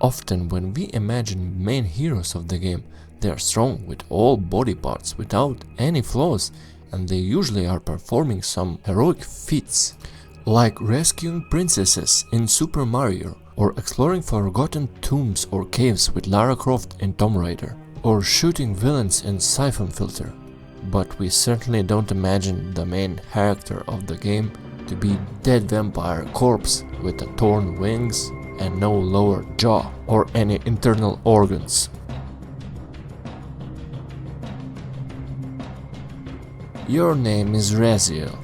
Often when we imagine main heroes of the game, they are strong with all body parts without any flaws, and they usually are performing some heroic feats, like rescuing princesses in Super Mario, or exploring forgotten tombs or caves with Lara Croft in Tomb Raider, or shooting villains in Siphon Filter. But we certainly don't imagine the main character of the game to be dead vampire corpse with a torn wings and no lower jaw or any internal organs. Your name is Raziel.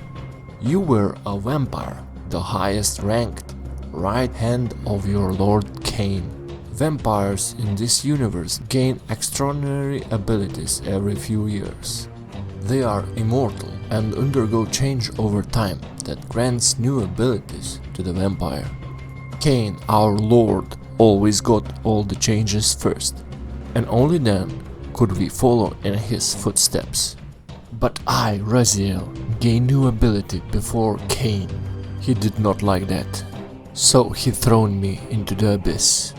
You were a vampire, the highest ranked, right hand of your lord Kain. Vampires in this universe gain extraordinary abilities every few years. They are immortal and undergo change over time that grants new abilities to the vampire. Kain, our lord, always got all the changes first, and only then could we follow in his footsteps. But I, Raziel, gained new ability before Kain. He did not like that, so he thrown me into the abyss.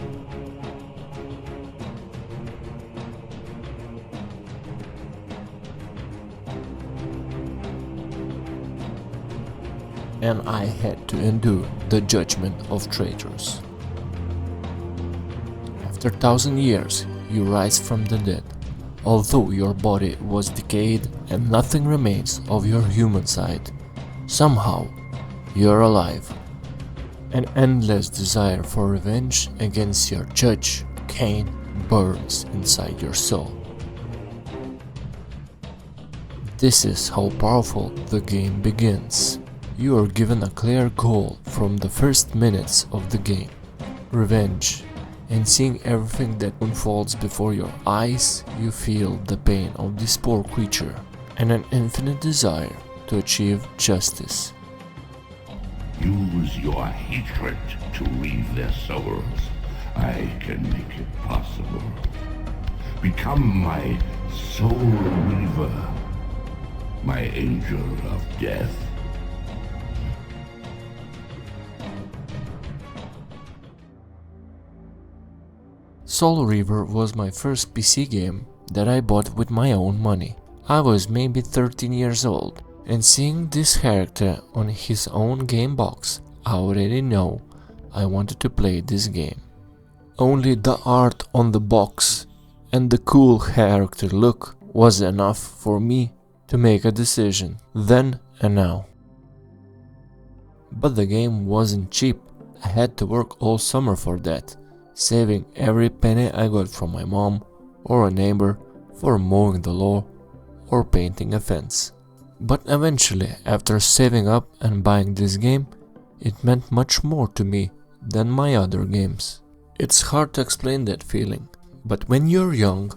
And I had to endure the judgment of traitors. After 1,000 years, you rise from the dead. Although your body was decayed and nothing remains of your human side, somehow you're alive. An endless desire for revenge against your judge, Kain, burns inside your soul. This is how powerful the game begins. You are given a clear goal from the first minutes of the game: revenge. And seeing everything that unfolds before your eyes, you feel the pain of this poor creature and an infinite desire to achieve justice. Use your hatred to reave their souls. I can make it possible. Become my Soul Reaver, my angel of death. Soul Reaver was my first PC game that I bought with my own money. I was maybe 13 years old, and seeing this character on his own game box, I already know I wanted to play this game. Only the art on the box and the cool character look was enough for me to make a decision then and now. But the game wasn't cheap. I had to work all summer for that, saving every penny I got from my mom or a neighbor for mowing the lawn or painting a fence. But eventually, after saving up and buying this game, it meant much more to me than my other games. It's hard to explain that feeling, but when you're young,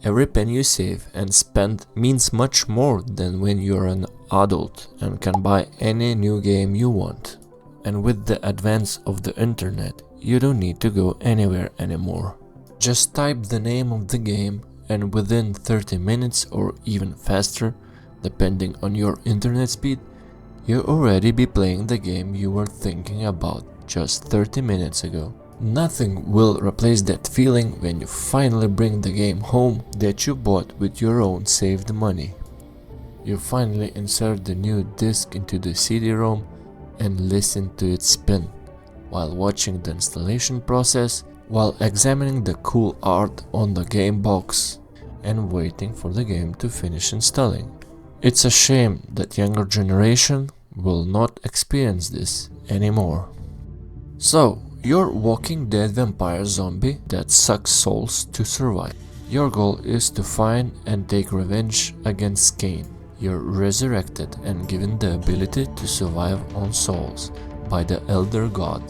every penny you save and spend means much more than when you're an adult and can buy any new game you want. And with the advance of the internet, you don't need to go anywhere anymore. Just type the name of the game and within 30 minutes or even faster, depending on your internet speed, you'll already be playing the game you were thinking about just 30 minutes ago. Nothing will replace that feeling when you finally bring the game home that you bought with your own saved money. You finally insert the new disc into the CD-ROM and listen to it spin, while watching the installation process, while examining the cool art on the game box, and waiting for the game to finish installing. It's a shame that younger generation will not experience this anymore. So, you're Walking Dead vampire zombie that sucks souls to survive. Your goal is to find and take revenge against Kain. You're resurrected and given the ability to survive on souls by the Elder God.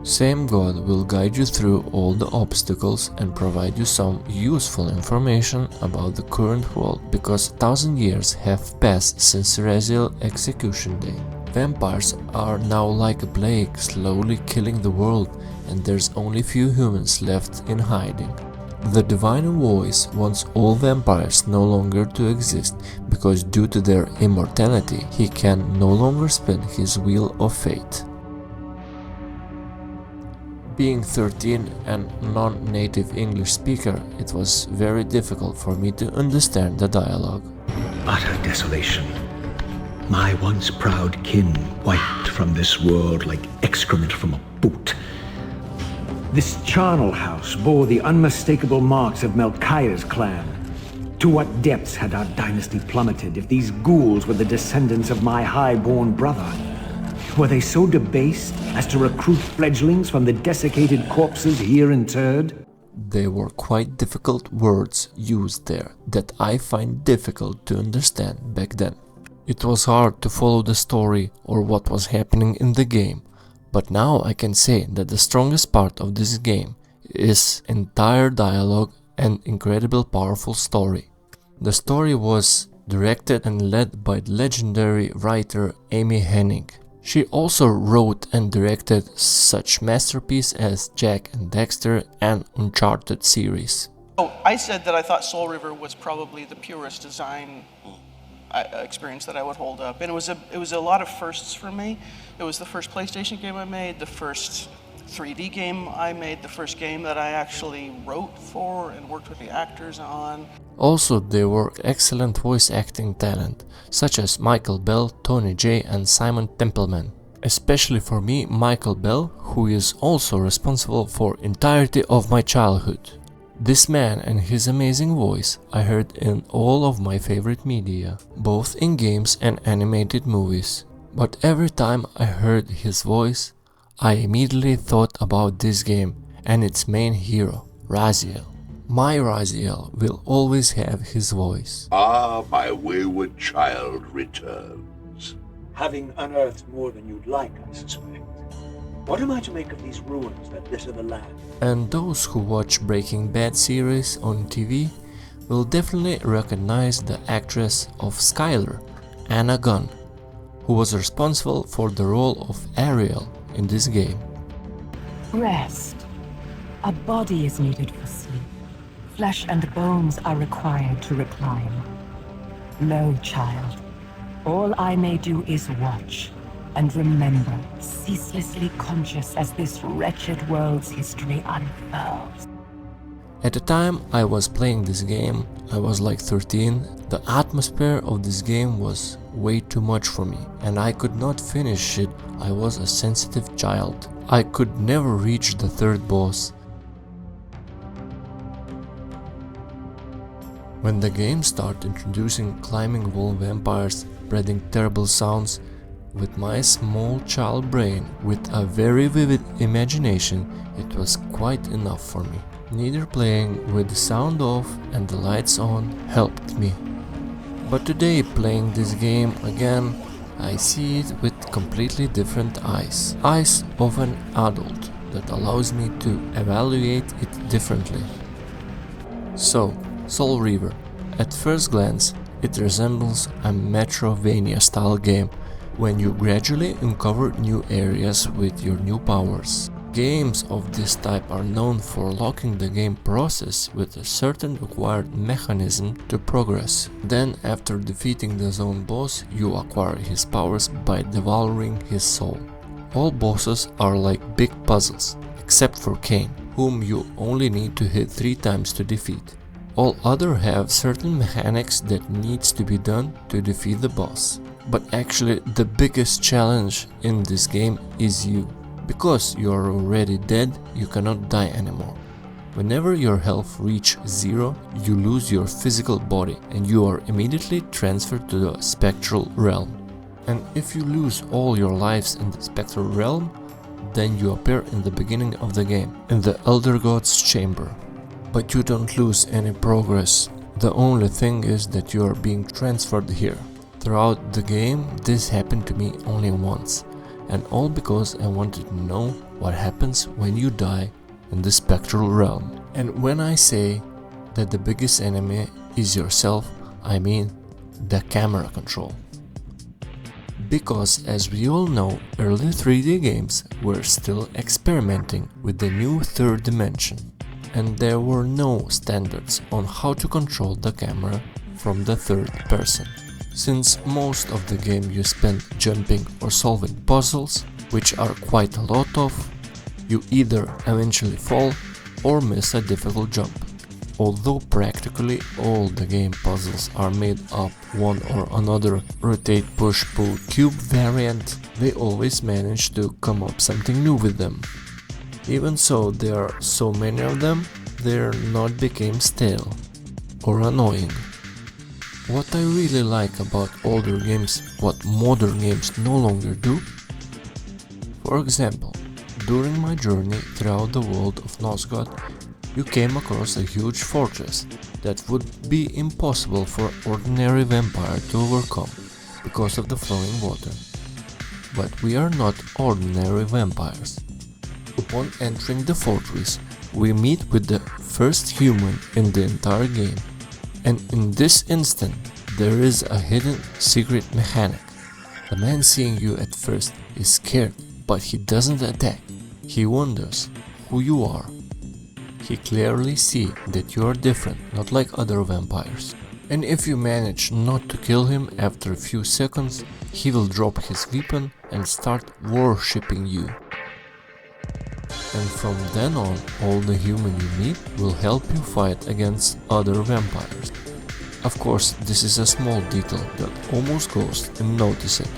Same God will guide you through all the obstacles and provide you some useful information about the current world, because 1,000 years have passed since Raziel execution day. Vampires are now like a plague, slowly killing the world, and there's only few humans left in hiding. The Divine Voice wants all vampires no longer to exist, because due to their immortality, he can no longer spin his wheel of fate. Being 13 and non-native English speaker, it was very difficult for me to understand the dialogue. Utter desolation. My once proud kin wiped from this world like excrement from a boot. This charnel house bore the unmistakable marks of Melchiah's clan. To what depths had our dynasty plummeted if these ghouls were the descendants of my high-born brother? Were they so debased as to recruit fledglings from the desiccated corpses here interred? There were quite difficult words used there that I find difficult to understand back then. It was hard to follow the story or what was happening in the game, but now I can say that the strongest part of this game is entire dialogue and incredible powerful story. The story was directed and led by the legendary writer Amy Hennig. She also wrote and directed such masterpieces as Jak and Daxter and Uncharted series. Oh, I said that I thought Soul Reaver was probably the purest design experience that I would hold up, and it was a lot of firsts for me. It was the first PlayStation game I made, the first 3D game I made, the first game that I actually wrote for and worked with the actors on. Also, there were excellent voice acting talent, such as Michael Bell, Tony Jay and Simon Templeman. Especially for me, Michael Bell, who is also responsible for entirety of my childhood. This man and his amazing voice I heard in all of my favorite media, both in games and animated movies. But every time I heard his voice, I immediately thought about this game and its main hero, Raziel. My Raziel will always have his voice. Ah, my wayward child returns. Having unearthed more than you'd like, I suspect. What am I to make of these ruins that litter the land? And those who watch Breaking Bad series on TV will definitely recognize the actress of Skylar, Anna Gunn, who was responsible for the role of Ariel in this game. Rest. A body is needed for sleep. Flesh and bones are required to recline. No, child. All I may do is watch and remember, ceaselessly conscious as this wretched world's history unfurls. At the time I was playing this game, I was like 13, the atmosphere of this game was way too much for me and I could not finish it. I was a sensitive child. I could never reach the third boss. When the game started introducing climbing wall vampires spreading terrible sounds, with my small child brain with a very vivid imagination, it was quite enough for me. Neither playing with the sound off and the lights on helped me. But today, playing this game again, I see it with completely different eyes. Eyes of an adult that allows me to evaluate it differently. So, Soul Reaver. At first glance, it resembles a Metroidvania style game when you gradually uncover new areas with your new powers. Games of this type are known for locking the game process with a certain required mechanism to progress. Then, after defeating the zone boss, you acquire his powers by devouring his soul. All bosses are like big puzzles, except for Kain, whom you only need to hit 3 times to defeat. All other have certain mechanics that needs to be done to defeat the boss. But actually the biggest challenge in this game is you. Because you are already dead, you cannot die anymore. Whenever your health reaches 0, you lose your physical body and you are immediately transferred to the spectral realm. And if you lose all your lives in the spectral realm, then you appear in the beginning of the game, in the Elder God's chamber. But you don't lose any progress. The only thing is that you are being transferred here. Throughout the game, this happened to me only once, and all because I wanted to know what happens when you die in the spectral realm. And when I say that the biggest enemy is yourself, I mean the camera control. Because as we all know, early 3D games were still experimenting with the new third dimension, and there were no standards on how to control the camera from the third person. Since most of the game you spend jumping or solving puzzles, which are quite a lot of, You either eventually fall or miss a difficult jump. Although practically all the game puzzles are made up one or another rotate, push, pull, cube variant, they always manage to come up something new with them. Even so, there are so many of them, they're not became stale or annoying. What I really like about older games, what modern games no longer do. For example, during my journey throughout the world of Nosgoth, you came across a huge fortress that would be impossible for ordinary vampire to overcome because of the flowing water. But we are not ordinary vampires. Upon entering the fortress, we meet with the first human in the entire game, and in this instant there is a hidden secret mechanic. The man seeing you at first is scared, but he doesn't attack. He wonders who you are. He clearly sees that you are different, not like other vampires. And if you manage not to kill him after a few seconds, he will drop his weapon and start worshipping you. And from then on, all the humans you meet will help you fight against other vampires. Of course, this is a small detail that almost goes unnoticed,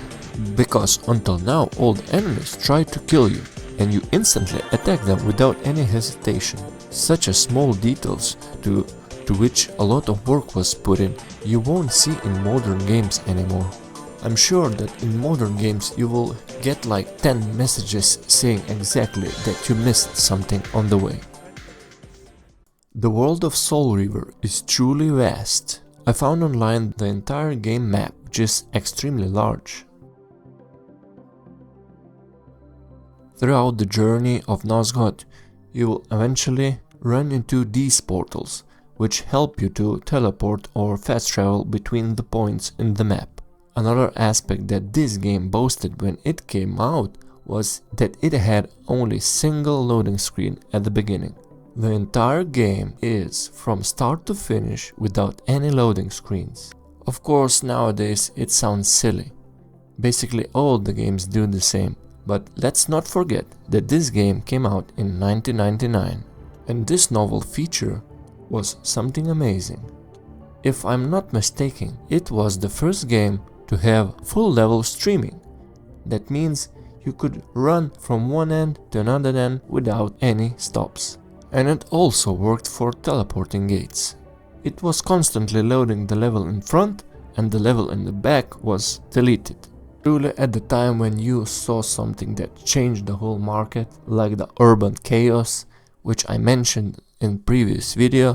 because until now all the enemies try to kill you, and you instantly attack them without any hesitation. Such a small details to which a lot of work was put in, you won't see in modern games anymore. I'm sure that in modern games you will get like 10 messages saying exactly that you missed something on the way. The world of Soul Reaver is truly vast. I found online the entire game map, which is extremely large. Throughout the journey of Nosgoth, you will eventually run into these portals, which help you to teleport or fast travel between the points in the map. Another aspect that this game boasted when it came out was that it had only single loading screen at the beginning. The entire game is from start to finish without any loading screens. Of course, nowadays it sounds silly. Basically all the games do the same, but let's not forget that this game came out in 1999, and this novel feature was something amazing. If I'm not mistaken, it was the first game to have full level streaming. That means you could run from one end to another end without any stops. And it also worked for teleporting gates. It was constantly loading the level in front, and the level in the back was deleted. Truly, at the time when you saw something that changed the whole market, like the urban chaos, which I mentioned in previous video,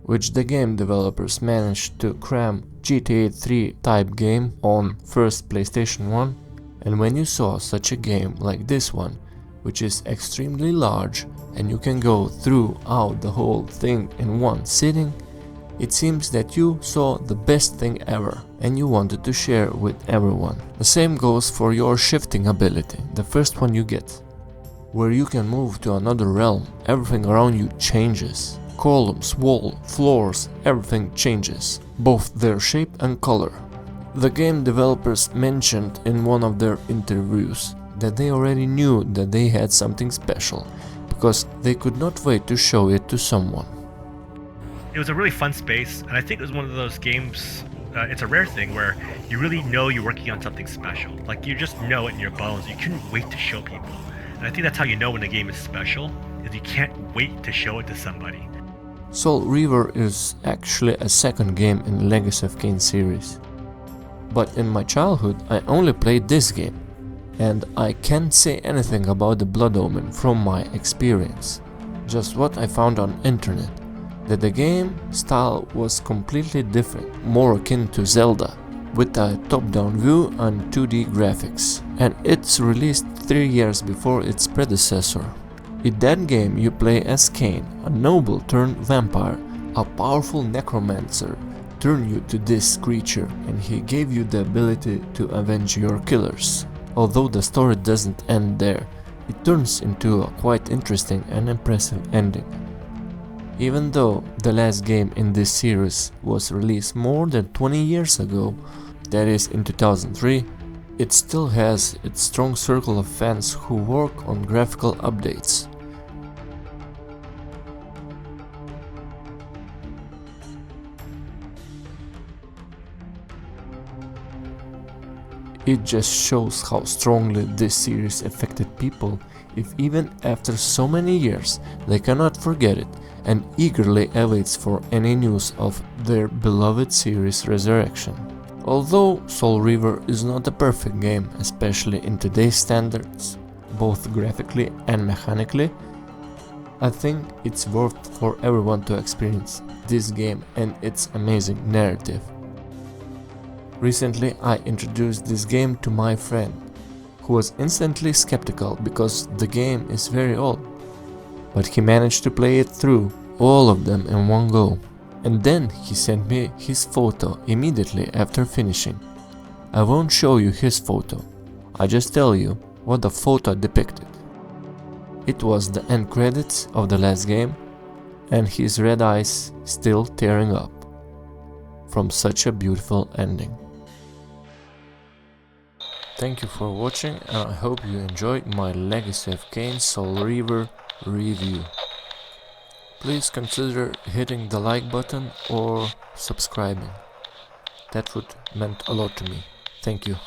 which the game developers managed to cram GTA 3 type game on first PlayStation 1, and when you saw such a game like this one, which is extremely large and you can go throughout the whole thing in one sitting, it seems that you saw the best thing ever and you wanted to share with everyone. The same goes for your shifting ability, the first one you get, where you can move to another realm. Everything around you changes. Columns, wall, floors, everything changes, both their shape and color. The game developers mentioned in one of their interviews that they already knew that they had something special, because they could not wait to show it to someone. It was a really fun space, and I think it was one of those games, it's a rare thing where you really know you're working on something special. Like, you just know it in your bones, you couldn't wait to show people. And I think that's how you know when a game is special, is you can't wait to show it to somebody. Soul Reaver is actually a second game in the Legacy of Kain series. But in my childhood I only played this game, and I can't say anything about the Blood Omen from my experience. Just what I found on internet, that the game style was completely different, more akin to Zelda, with a top-down view and 2D graphics, and it's released 3 years before its predecessor. In that game you play as Kain, a noble turned vampire. A powerful necromancer turned you to this creature, and he gave you the ability to avenge your killers. Although the story doesn't end there, it turns into a quite interesting and impressive ending. Even though the last game in this series was released more than 20 years ago, that is in 2003, it still has its strong circle of fans who work on graphical updates. It just shows how strongly this series affected people, if even after so many years they cannot forget it and eagerly awaits for any news of their beloved series' resurrection. Although Soul Reaver is not a perfect game, especially in today's standards, both graphically and mechanically, I think it's worth for everyone to experience this game and its amazing narrative. Recently I introduced this game to my friend, who was instantly skeptical because the game is very old, but he managed to play it through, all of them in one go, and then he sent me his photo immediately after finishing. I won't show you his photo, I just tell you what the photo depicted. It was the end credits of the last game, and his red eyes still tearing up from such a beautiful ending. Thank you for watching, and I hope you enjoyed my Legacy of Kain Soul Reaver review. Please consider hitting the like button or subscribing. That would mean a lot to me. Thank you.